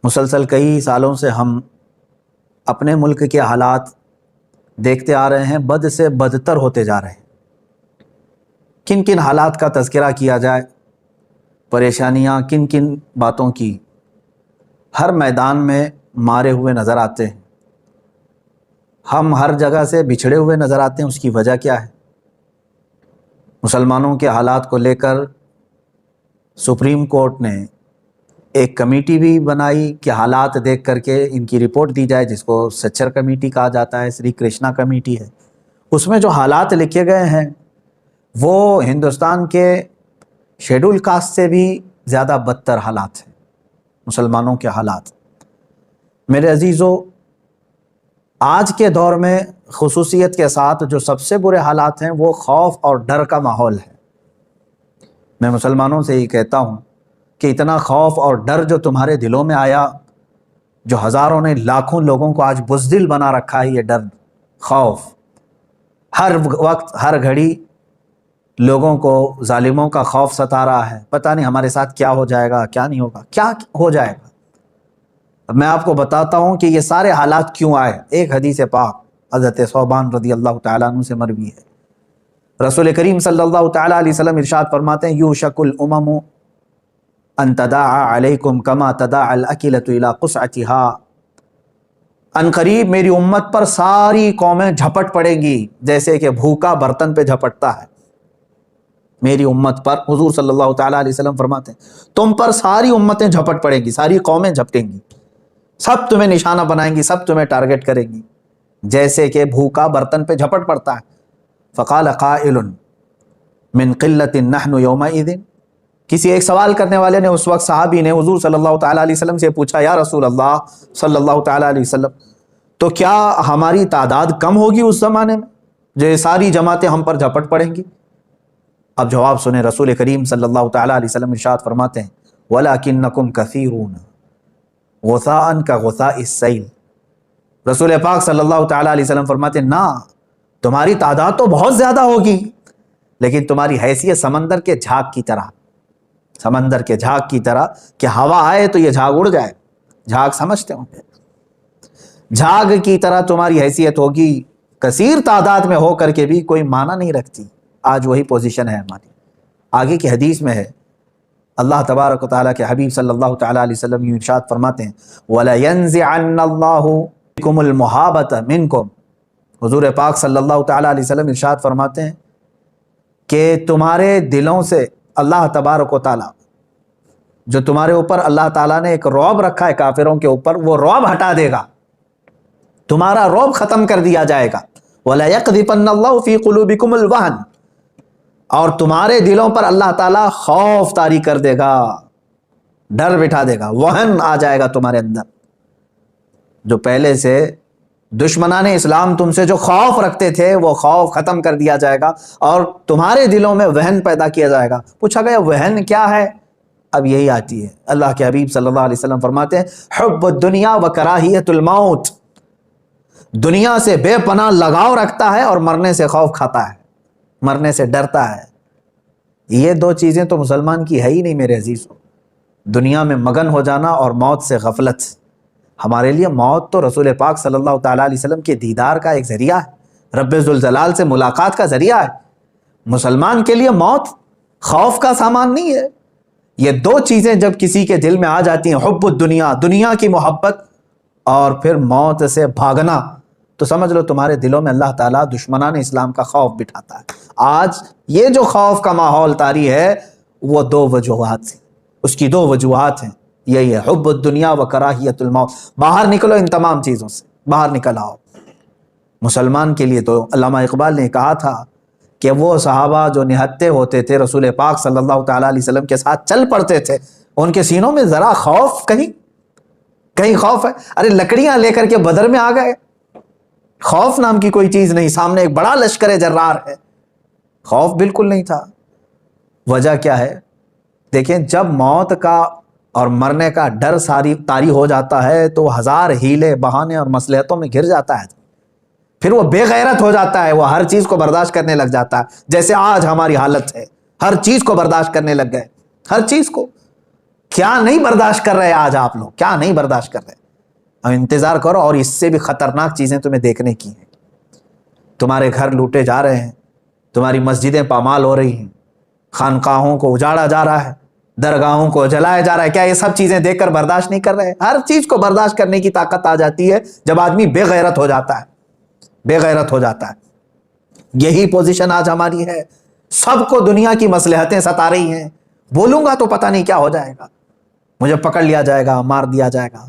مسلسل کئی سالوں سے ہم اپنے ملک کے حالات دیکھتے آ رہے ہیں، بد سے بدتر ہوتے جا رہے ہیں۔ کن کن حالات کا تذکرہ کیا جائے، پریشانیاں کن کن باتوں کی، ہر میدان میں مارے ہوئے نظر آتے ہیں، ہم ہر جگہ سے بچھڑے ہوئے نظر آتے ہیں۔ اس کی وجہ کیا ہے؟ مسلمانوں کے حالات کو لے کر سپریم کورٹ نے ایک کمیٹی بھی بنائی کہ حالات دیکھ کر کے ان کی رپورٹ دی جائے، جس کو سچر کمیٹی کہا جاتا ہے، سری کرشنا کمیٹی ہے۔ اس میں جو حالات لکھے گئے ہیں وہ ہندوستان کے شیڈول کاسٹ سے بھی زیادہ بدتر حالات ہیں، مسلمانوں کے حالات۔ میرے عزیزو، آج کے دور میں خصوصیت کے ساتھ جو سب سے برے حالات ہیں وہ خوف اور ڈر کا ماحول ہے۔ میں مسلمانوں سے یہ کہتا ہوں کہ اتنا خوف اور ڈر جو تمہارے دلوں میں آیا، جو ہزاروں نے لاکھوں لوگوں کو آج بزدل بنا رکھا ہے، یہ ڈر، خوف، ہر وقت ہر گھڑی لوگوں کو ظالموں کا خوف ستا رہا ہے۔ پتہ نہیں ہمارے ساتھ کیا ہو جائے گا، کیا نہیں ہوگا، کیا ہو جائے گا۔ اب میں آپ کو بتاتا ہوں کہ یہ سارے حالات کیوں آئے۔ ایک حدیث پاک حضرت ثوبان رضی اللہ تعالیٰ عنہ سے مروی ہے۔ رسول کریم صلی اللہ تعالیٰ علیہ وسلم ارشاد فرماتے ہیں، یوشک الامم ان تداعى علیکم کما تداعى الاکلۃ الی قصعتها۔ ان قریب میری امت پر ساری قومیں جھپٹ پڑیں گی جیسے کہ بھوکا برتن پہ جھپٹتا ہے۔ میری امت پر، حضور صلی اللہ تعالیٰ علیہ وسلم فرماتے ہیں، تم پر ساری امتیں جھپٹ پڑیں گی، ساری قومیں جھپٹیں گی، سب تمہیں نشانہ بنائیں گی، سب تمہیں ٹارگٹ کریں گی جیسے کہ بھوکا برتن پہ جھپٹ پڑتا ہے۔ فقال قائل من قلۃ نحن یومئذ، کسی ایک سوال کرنے والے نے اس وقت، صحابی نے حضور صلی اللہ تعالیٰ علیہ وسلم سے پوچھا، یا رسول اللہ صلی اللہ تعالیٰ علیہ وسلم، تو کیا ہماری تعداد کم ہوگی اس زمانے میں جو یہ ساری جماعتیں ہم پر جھپٹ پڑیں گی؟ اب جواب سنیں، رسول کریم صلی اللہ تعالیٰ علیہ وسلم ارشاد فرماتے ہیں، وَلَكِنَّكُمْ كَثِيرُونَ غثاءً كَغُثَاءِ السَّيْلِ۔ رسول پاک صلی اللہ تعالیٰ علیہ وسلم فرماتے ہیں، نہ، تمہاری تعداد تو بہت زیادہ ہوگی لیکن تمہاری حیثیت سمندر کے جھاگ کی طرح، سمندر کے جھاگ کی طرح کہ ہوا آئے تو یہ جھاگ اڑ جائے، جھاگ سمجھتے ہوں گے، جھاگ کی طرح تمہاری حیثیت ہوگی، کثیر تعداد میں ہو کر کے بھی کوئی معنی نہیں رکھتی۔ آج وہی پوزیشن ہے ہماری۔ آگے کی حدیث میں ہے، اللہ تبارک و تعالیٰ کے حبیب صلی اللہ تعالیٰ علیہ وسلم یہ ارشاد فرماتے ہیں، وَلَيَنزِعَنَّ اللَّهُ بِكُمُ الْمُحَابَةَ مِنْكُمْ۔ حضور پاک صلی اللہ تعالیٰ علیہ وسلم ارشاد فرماتے ہیں کہ تمہارے دلوں سے اللہ تبارک و تعالیٰ، جو تمہارے اوپر اللہ تعالیٰ نے ایک رعب رکھا ہے کافروں کے اوپر، وہ رعب ہٹا دے گا، تمہارا رعب ختم کر دیا جائے گا۔ وَلَيَقْذِفَنَّ اللَّهُ فِي قُلُوبِكُمُ الْوَهْنَ، اور تمہارے دلوں پر اللہ تعالیٰ خوف طاری کر دے گا، ڈر بٹھا دے گا، وہن آ جائے گا تمہارے اندر۔ جو پہلے سے دشمنان اسلام تم سے جو خوف رکھتے تھے وہ خوف ختم کر دیا جائے گا اور تمہارے دلوں میں وہن پیدا کیا جائے گا۔ پوچھا گیا وہن کیا ہے؟ اب یہی آتی ہے، اللہ کے حبیب صلی اللہ علیہ وسلم فرماتے ہیں، حب الدنیا و کراہیت الموت، دنیا سے بے پناہ لگاؤ رکھتا ہے اور مرنے سے خوف کھاتا ہے، مرنے سے ڈرتا ہے۔ یہ دو چیزیں تو مسلمان کی ہے ہی نہیں میرے عزیزو، دنیا میں مگن ہو جانا اور موت سے غفلت۔ ہمارے لیے موت تو رسول پاک صلی اللہ تعالیٰ علیہ وسلم کے دیدار کا ایک ذریعہ ہے، رب ذوالجلال سے ملاقات کا ذریعہ ہے۔ مسلمان کے لیے موت خوف کا سامان نہیں ہے۔ یہ دو چیزیں جب کسی کے دل میں آ جاتی ہیں، حب الدنیا، دنیا کی محبت، اور پھر موت سے بھاگنا، تو سمجھ لو تمہارے دلوں میں اللہ تعالیٰ دشمنان اسلام کا خوف بٹھاتا ہے۔ آج یہ جو خوف کا ماحول طاری ہے وہ دو وجوہات سے، اس کی دو وجوہات ہیں، یہی ہے حب الدنیا و کراہیت الموت۔ باہر نکلو ان تمام چیزوں سے، باہر نکل آؤ۔ مسلمان کے لیے تو علامہ اقبال نے کہا تھا کہ وہ صحابہ جو نہتے ہوتے تھے رسول پاک صلی اللہ تعالیٰ علیہ وسلم کے ساتھ چل پڑتے تھے، ان کے سینوں میں ذرا خوف کہیں خوف ہے؟ ارے لکڑیاں لے کر کے بدر میں آ گئے، خوف نام کی کوئی چیز نہیں، سامنے ایک بڑا لشکر جرار ہے، خوف بالکل نہیں تھا۔ وجہ کیا ہے؟ دیکھیں، جب موت کا اور مرنے کا ڈر ساری طاری ہو جاتا ہے تو ہزار ہیلے بہانے اور مصلحتوں میں گر جاتا ہے، پھر وہ بے غیرت ہو جاتا ہے، وہ ہر چیز کو برداشت کرنے لگ جاتا ہے، جیسے آج ہماری حالت ہے، ہر چیز کو برداشت کرنے لگ گئے، ہر چیز کو۔ کیا نہیں برداشت کر رہے آج آپ لوگ, کیا نہیں برداشت کر رہے. اب انتظار کرو, اور اس سے بھی خطرناک چیزیں تمہیں دیکھنے کی ہیں. تمہارے گھر لوٹے جا رہے ہیں, تمہاری مسجدیں پامال ہو رہی ہیں, خانقاہوں کو اجاڑا جا رہا ہے, درگاہوں کو جلایا جا رہا ہے. کیا یہ سب چیزیں دیکھ کر برداشت نہیں کر رہے؟ ہر چیز کو برداشت کرنے کی طاقت آ جاتی ہے جب آدمی بے غیرت ہو جاتا ہے, بے غیرت ہو جاتا ہے. یہی پوزیشن آج ہماری ہے. سب کو دنیا کی مصلحتیں ستا رہی ہیں. بولوں گا تو پتہ نہیں کیا ہو جائے گا, مجھے پکڑ لیا جائے گا, مار دیا جائے گا.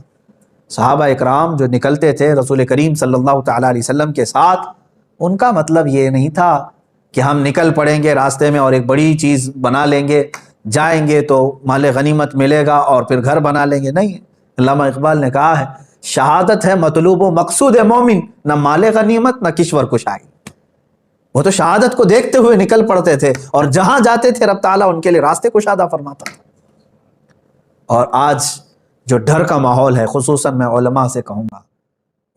صحابہ اکرام جو نکلتے تھے رسول کریم صلی اللہ تعالی علیہ وسلم کے ساتھ, ان کا مطلب یہ نہیں تھا کہ ہم نکل پڑیں گے راستے میں اور ایک بڑی چیز بنا لیں گے, جائیں گے تو مال غنیمت ملے گا اور پھر گھر بنا لیں گے. نہیں, علامہ اقبال نے کہا ہے شہادت ہے مطلوب و مقصود مومن, نہ مال غنیمت نہ کشور کشائی. وہ تو شہادت کو دیکھتے ہوئے نکل پڑتے تھے, اور جہاں جاتے تھے رب تعالیٰ ان کے لیے راستے کشادہ فرماتا تھا. اور آج جو ڈر کا ماحول ہے, خصوصاً میں علماء سے کہوں گا,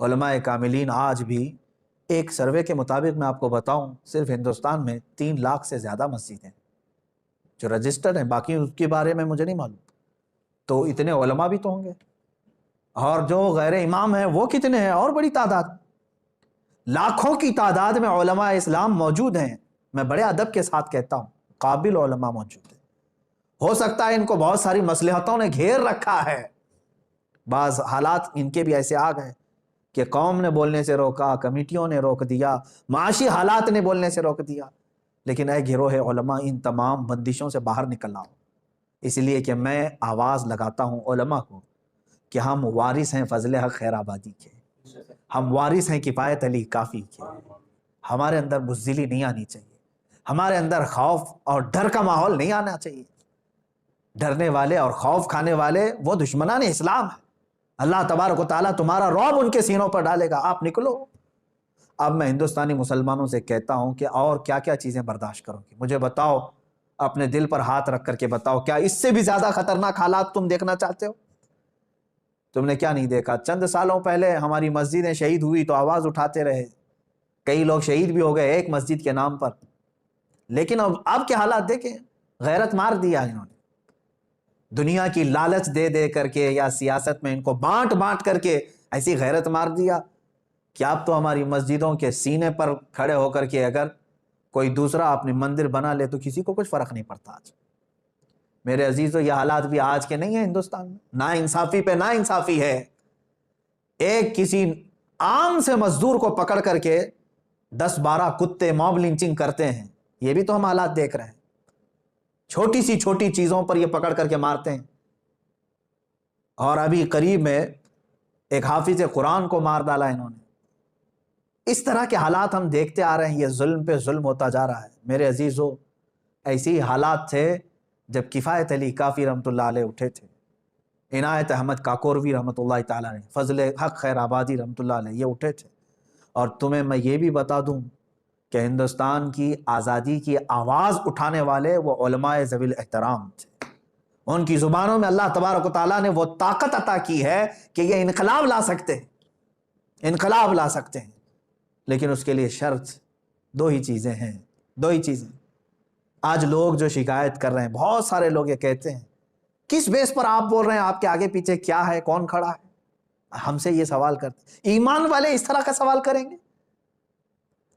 علماء کاملین آج بھی, ایک سروے کے مطابق میں آپ کو بتاؤں, صرف ہندوستان میں 3 لاکھ سے زیادہ مسجدیں جو رجسٹرڈ ہیں, باقی اس کے بارے میں مجھے نہیں معلوم. تو اتنے علماء بھی تو ہوں گے, اور جو غیر امام ہیں وہ کتنے ہیں, اور بڑی تعداد, لاکھوں کی تعداد میں علماء اسلام موجود ہیں. میں بڑے ادب کے ساتھ کہتا ہوں, قابل علماء موجود ہیں. ہو سکتا ہے ان کو بہت ساری مصلحتوں نے گھیر رکھا ہے, بعض حالات ان کے بھی ایسے آ گئے کہ قوم نے بولنے سے روکا, کمیٹیوں نے روک دیا, معاشی حالات نے بولنے سے روک دیا. لیکن اے گروہ علماء, ان تمام بندشوں سے باہر نکل آؤ. اس لیے کہ میں آواز لگاتا ہوں علماء کو کہ ہم وارث ہیں فضل حق خیر آبادی کے, ہم وارث ہیں کفایت علی کافی کے. ہمارے اندر بزدلی نہیں آنی چاہیے, ہمارے اندر خوف اور ڈر کا ماحول نہیں آنا چاہیے. ڈرنے والے اور خوف کھانے والے وہ دشمنان اسلام ہیں. اللہ تبارک و تعالیٰ تمہارا رعب ان کے سینوں پر ڈالے گا, آپ نکلو. اب میں ہندوستانی مسلمانوں سے کہتا ہوں کہ اور کیا کیا چیزیں برداشت کرو گے؟ مجھے بتاؤ, اپنے دل پر ہاتھ رکھ کر کے بتاؤ, کیا اس سے بھی زیادہ خطرناک حالات تم دیکھنا چاہتے ہو؟ تم نے کیا نہیں دیکھا؟ چند سالوں پہلے ہماری مسجدیں شہید ہوئی تو آواز اٹھاتے رہے, کئی لوگ شہید بھی ہو گئے ایک مسجد کے نام پر. لیکن اب کے حالات دیکھیں, غیرت مار دیا انہوں نے. دنیا کی لالچ دے دے کر کے یا سیاست میں ان کو بانٹ بانٹ کر کے ایسی غیرت مار دیا کہ اب تو ہماری مسجدوں کے سینے پر کھڑے ہو کر کے اگر کوئی دوسرا اپنی مندر بنا لے تو کسی کو کچھ فرق نہیں پڑتا. آج میرے عزیزو, یہ حالات بھی آج کے نہیں ہیں ہندوستان میں. نا انصافی پہ نا انصافی ہے. ایک کسی عام سے مزدور کو پکڑ کر کے 10-12 کتے موب لنچنگ کرتے ہیں, یہ بھی تو ہم حالات دیکھ رہے ہیں. چھوٹی سی چھوٹی چیزوں پر یہ پکڑ کر کے مارتے ہیں. اور ابھی قریب میں ایک حافظ قرآن کو مار ڈالا انہوں نے. اس طرح کے حالات ہم دیکھتے آ رہے ہیں, یہ ظلم پہ ظلم ہوتا جا رہا ہے. میرے عزیزو, ایسی حالات تھے جب کفایت علی کافی رحمۃ اللہ علیہ اٹھے تھے, عنایت احمد کاکوروی رحمۃ اللہ تعالیٰ نے, فضل حق خیر آبادی رحمۃ اللہ علیہ, یہ اٹھے تھے. اور تمہیں میں یہ بھی بتا دوں کہ ہندوستان کی آزادی کی آواز اٹھانے والے وہ علماء ذوی الاحترام تھے. ان کی زبانوں میں اللہ تبارک و تعالیٰ نے وہ طاقت عطا کی ہے کہ یہ انقلاب لا سکتے ہیں, انقلاب لا سکتے ہیں. لیکن اس کے لیے شرط 2 ہی چیزیں ہیں, 2 ہی چیزیں. آج لوگ جو شکایت کر رہے ہیں, بہت سارے لوگ یہ کہتے ہیں کس بیس پر آپ بول رہے ہیں, آپ کے آگے پیچھے کیا ہے, کون کھڑا ہے؟ ہم سے یہ سوال کرتے ہیں. ایمان والے اس طرح کا سوال کریں گے؟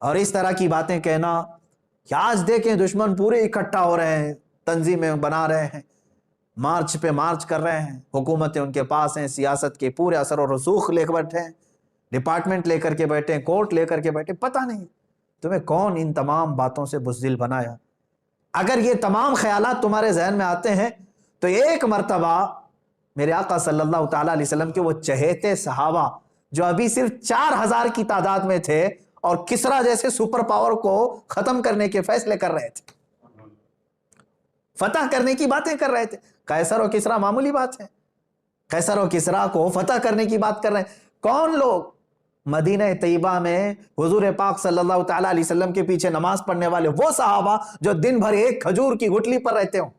اور اس طرح کی باتیں کہنا کہ آج دیکھیں دشمن پورے اکٹھا ہو رہے ہیں, تنظیمیں بنا رہے ہیں, مارچ پہ مارچ کر رہے ہیں, حکومتیں ان کے پاس ہیں, سیاست کے پورے اثر و رسوخ لے کر بیٹھے ہیں, ڈپارٹمنٹ لے کر کے بیٹھے ہیں, کورٹ لے کر کے بیٹھے. پتہ نہیں تمہیں کون ان تمام باتوں سے بزدل بنایا. اگر یہ تمام خیالات تمہارے ذہن میں آتے ہیں تو ایک مرتبہ میرے آقا صلی اللہ تعالیٰ علیہ وسلم کے وہ چہیتے صحابہ جو ابھی صرف 4000 کی تعداد میں تھے اور کسرا جیسے سپر پاور کو ختم کرنے کے فیصلے کر رہے تھے, فتح کرنے کی باتیں کر رہے تھے. قیصر و کسرا معمولی بات ہے, قیصر و کسرا کو فتح کرنے کی بات کر رہے ہیں. کون لوگ مدینہ طیبہ میں حضور پاک صلی اللہ تعالیٰ علیہ وسلم کے پیچھے نماز پڑھنے والے وہ صحابہ جو دن بھر ایک کھجور کی گٹلی پر رہتے ہوں,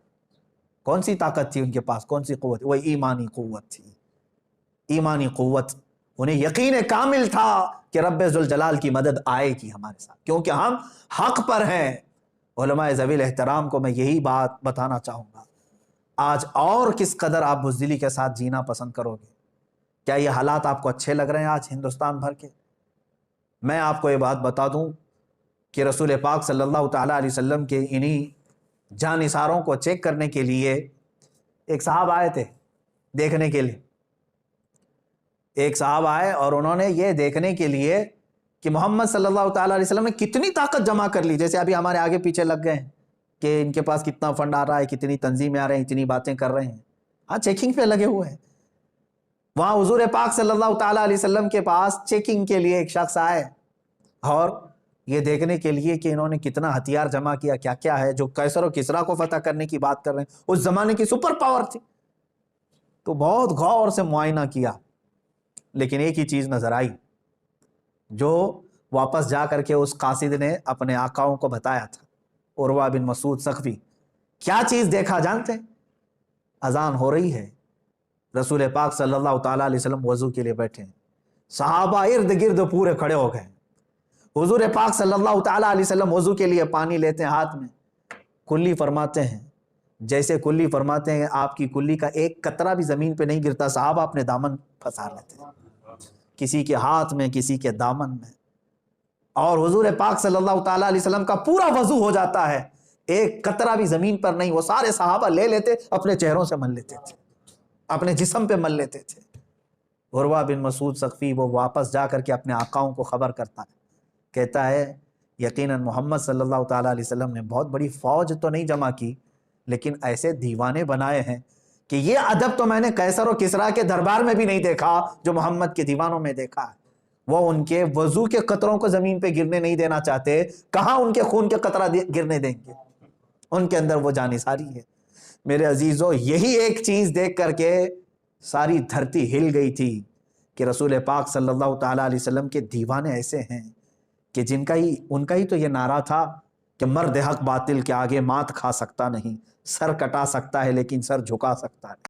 کون سی طاقت تھی ان کے پاس, کون سی قوت؟ وہ ایمانی قوت تھی, ایمانی قوت. انہیں یقین کامل تھا کہ رب ذوالجلال کی مدد آئے گی ہمارے ساتھ, کیونکہ ہم حق پر ہیں. علماء ذوی الاحترام کو میں یہی بات بتانا چاہوں گا, آج اور کس قدر آپ بزدلی کے ساتھ جینا پسند کرو گے؟ کیا یہ حالات آپ کو اچھے لگ رہے ہیں آج ہندوستان بھر کے؟ میں آپ کو یہ بات بتا دوں کہ رسول پاک صلی اللہ تعالیٰ علیہ وسلم کے انہی جانثاروں کو چیک کرنے کے لیے ایک صاحب آئے تھے دیکھنے کے لیے. ایک صاحب آئے اور انہوں نے یہ دیکھنے کے لیے کہ محمد صلی اللہ تعالیٰ علیہ وسلم نے کتنی طاقت جمع کر لی. جیسے ابھی ہمارے آگے پیچھے لگ گئے ہیں کہ ان کے پاس کتنا فنڈ آ رہا ہے, کتنی تنظیمیں آ رہے ہیں, اتنی باتیں کر رہے ہیں. ہاں, چیکنگ پہ لگے ہوئے ہیں. وہاں حضور پاک صلی اللہ تعالیٰ علیہ وسلم کے پاس چیکنگ کے لیے ایک شخص آئے اور یہ دیکھنے کے لیے کہ انہوں نے کتنا ہتھیار جمع کیا, کیا کیا ہے, جو قیصر و کسریٰ کو فتح کرنے کی بات کر رہے ہیں, اس زمانے کی سپر پاور تھی. تو بہت غور سے معائنہ کیا, لیکن ایک ہی چیز نظر آئی جو واپس جا کر کے اس قاصد نے اپنے آقاؤں کو بتایا تھا, عروہ بن مسعود ثقفی. کیا چیز دیکھا جانتے ہیں؟ اذان ہو رہی ہے, رسول پاک صلی اللہ تعالیٰ علیہ وسلم وضو کے لیے بیٹھے ہیں, صحابہ ارد گرد پورے کھڑے ہو گئے. حضور پاک صلی اللہ تعالیٰ علیہ وسلم وضو کے لیے پانی لیتے ہیں ہاتھ میں, کلی فرماتے ہیں, جیسے کلی فرماتے ہیں آپ کی کلی کا ایک قطرہ بھی زمین پہ نہیں گرتا. صحابہ اپنے دامن پھنسا لیتے ہیں, کسی کے ہاتھ میں, کسی کے دامن میں, اور حضور پاک صلی اللہ تعالیٰ علیہ وسلم کا پورا وضو ہو جاتا ہے, ایک قطرہ بھی زمین پر نہیں. وہ سارے صحابہ لے لیتے, اپنے چہروں سے مل لیتے تھے, اپنے جسم پہ مل لیتے تھے. عروہ بن مسعود ثقفی وہ واپس جا کر کے اپنے آقاؤں کو خبر کرتا ہے, کہتا ہے یقیناً محمد صلی اللہ تعالیٰ علیہ وسلم نے بہت بڑی فوج تو نہیں جمع کی, لیکن ایسے دیوانے بنائے ہیں کہ یہ ادب تو میں نے قیصر و کسریٰ کے دربار میں بھی نہیں دیکھا جو محمد کے دیوانوں میں دیکھا ہے. وہ ان کے وضو کے قطروں کو زمین پہ گرنے نہیں دینا چاہتے, کہاں ان کے خون کے قطرہ گرنے دیں گے؟ ان کے اندر وہ جانثاری ہے. میرے عزیزو, یہی ایک چیز دیکھ کر کے ساری دھرتی ہل گئی تھی کہ رسول پاک صلی اللہ تعالیٰ علیہ وسلم کے دیوانے ایسے ہیں کہ ان کا ہی تو یہ نعرہ تھا کہ مرد حق باطل کے آگے مات کھا سکتا نہیں, سر کٹا سکتا ہے لیکن سر جھکا سکتا ہے.